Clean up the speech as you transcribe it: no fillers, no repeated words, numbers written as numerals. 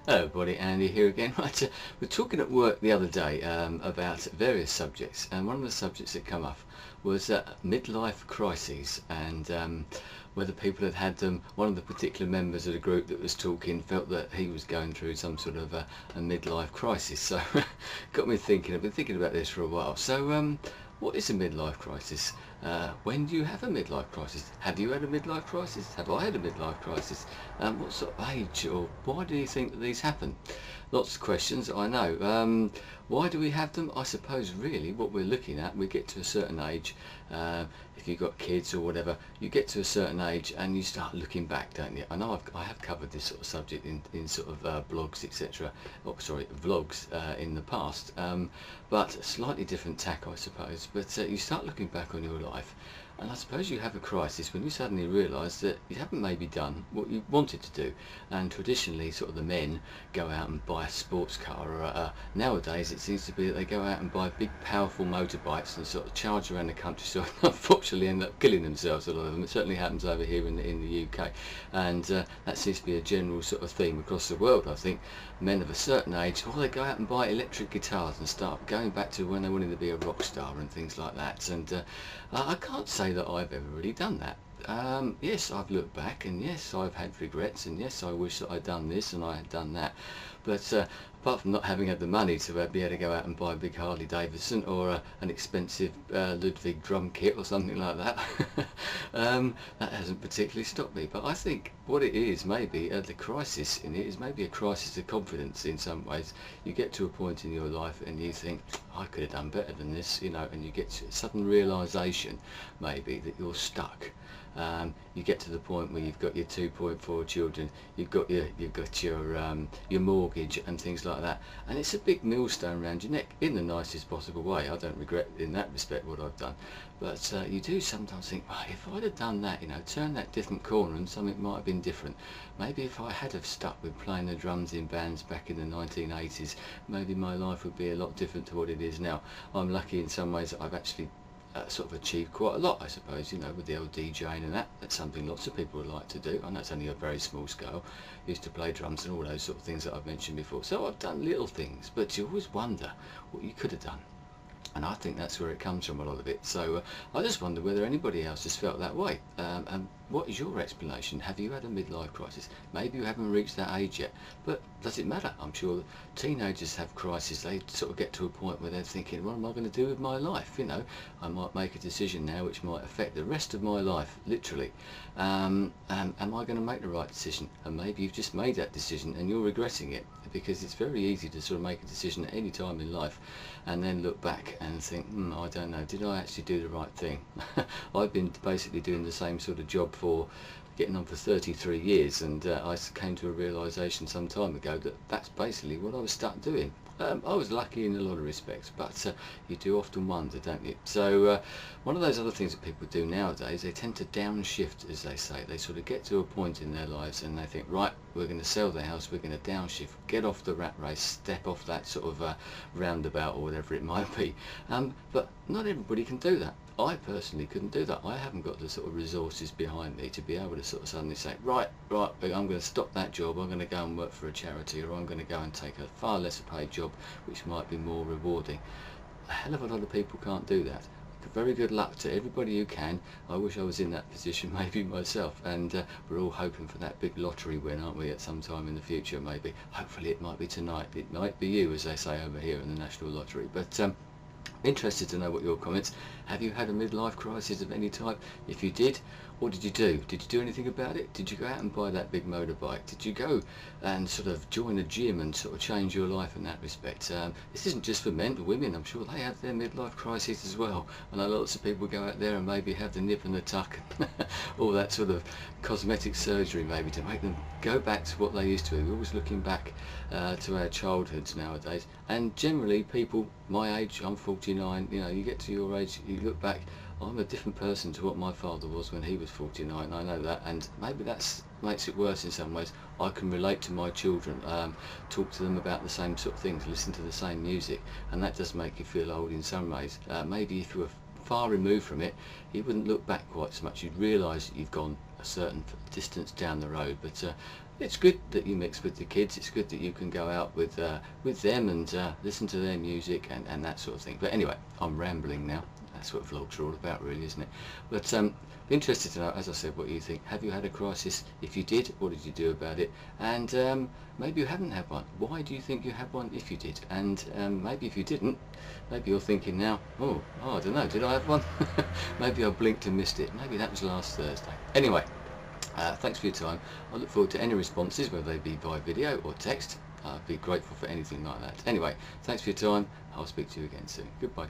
Hello everybody, Andy here again. Right, we're talking at work the other day about various subjects, and one of the subjects that come up was midlife crises, and whether people had had them. One of the particular members of the group that was talking felt that he was going through some sort of a midlife crisis, so got me thinking. I've been thinking about this for a while. So what is a midlife crisis? When do you have a midlife crisis? Have you had a midlife crisis? Have I had a midlife crisis? What sort of age, or why do you think that these happen? Lots of questions, I know. Why do we have them? I suppose really what we're looking at, we get to a certain age, if you've got kids or whatever, you get to a certain age and you start looking back, don't you? I know I have covered this sort of subject in sort of blogs, etc. Oh, sorry, vlogs in the past, but slightly different tack, I suppose. But you start looking back on your life, and I suppose you have a crisis when you suddenly realise that you haven't maybe done what you wanted to do. And traditionally, sort of the men go out and buy a sports car, or nowadays it seems to be that they go out and buy big, powerful motorbikes and sort of charge around the countryside. Unfortunately, end up killing themselves. A lot of them. It certainly happens over here in the UK, and that seems to be a general sort of theme across the world. I think men of a certain age, well, they go out and buy electric guitars and start going back to when they wanted to be a rock star and things like that. And I can't say that I've ever really done that. Yes, I've looked back, and yes, I've had regrets, and yes, I wish that I'd done this and I had done that. But apart from not having had the money to be able to go out and buy a big Harley Davidson or an expensive Ludwig drum kit or something like that, that hasn't particularly stopped me. But I think what it is, maybe the crisis in it is maybe a crisis of confidence in some ways. You get to a point in your life and you think, I could have done better than this, you know, and you get to a sudden realisation maybe that you're stuck. You get to the point where you've got your 2.4 children, you've got your mortgage and things like that, and it's a big millstone around your neck in the nicest possible way. I don't regret in that respect what I've done, but you do sometimes think, well, if I'd have done that, you know, turn that different corner and something might have been different. Maybe if I had have stuck with playing the drums in bands back in the 1980s, maybe my life would be a lot different to what it is now. I'm lucky in some ways that I've actually sort of achieved quite a lot, I suppose, you know, with the old DJing and that. That's something lots of people would like to do. I know it's only a very small scale. I used to play drums and all those sort of things that I've mentioned before. So I've done little things, but you always wonder what you could have done. And I think that's where it comes from, a lot of it. So I just wonder whether anybody else has felt that way. And what is your explanation? Have you had a midlife crisis? Maybe you haven't reached that age yet, but does it matter? I'm sure teenagers have crises. They sort of get to a point where they're thinking, what am I going to do with my life? You know, I might make a decision now which might affect the rest of my life, literally. And am I going to make the right decision? And maybe you've just made that decision and you're regretting it, because it's very easy to sort of make a decision at any time in life and then look back and think, I don't know, did I actually do the right thing? I've been basically doing the same sort of job for getting on for 33 years, and I came to a realisation some time ago that that's basically what I was stuck doing. I was lucky in a lot of respects, but you do often wonder, don't you? So one of those other things that people do nowadays, they tend to downshift, as they say. They sort of get to a point in their lives and they think, right, we're going to sell the house, we're going to downshift, get off the rat race, step off that sort of roundabout or whatever it might be. But not everybody can do that. I personally couldn't do that. I haven't got the sort of resources behind me to be able to sort of suddenly say, right, I'm going to stop that job, I'm going to go and work for a charity, or I'm going to go and take a far lesser paid job which might be more rewarding. A hell of a lot of people can't do that. Very good luck to everybody who can. I wish I was in that position, maybe myself, and we're all hoping for that big lottery win, aren't we, at some time in the future, maybe. Hopefully it might be tonight, it might be you, as they say over here in the National Lottery. But interested to know what your comments. Have you had a midlife crisis of any type? If you did, what did you do? Did you do anything about it? Did you go out and buy that big motorbike? Did you go and sort of join a gym and sort of change your life in that respect? This isn't just for men, for women. I'm sure they have their midlife crises as well. I know lots of people go out there and maybe have the nip and the tuck, all that sort of cosmetic surgery maybe to make them go back to what they used to be. We're always looking back to our childhoods nowadays, and generally people my age, I'm 49, you know, you get to your age, you look back, I'm a different person to what my father was when he was 49, I know that, and maybe that makes it worse in some ways. I can relate to my children, talk to them about the same sort of things, listen to the same music, and that does make you feel old in some ways. Maybe if you were far removed from it, you wouldn't look back quite so much. You'd realise that you've gone a certain distance down the road, but it's good that you mix with the kids. It's good that you can go out with them and listen to their music and that sort of thing. But anyway, I'm rambling now. That's what vlogs are all about, really, isn't it? But be interested to know, as I said, what you think. Have you had a crisis? If you did, what did you do about it? And maybe you haven't had one. Why do you think you had one if you did? And maybe if you didn't, maybe you're thinking now, oh, I don't know, did I have one? Maybe I blinked and missed it. Maybe that was last Thursday. Anyway, thanks for your time. I look forward to any responses, whether they be by video or text. I'd be grateful for anything like that. Anyway, thanks for your time. I'll speak to you again soon. Goodbye.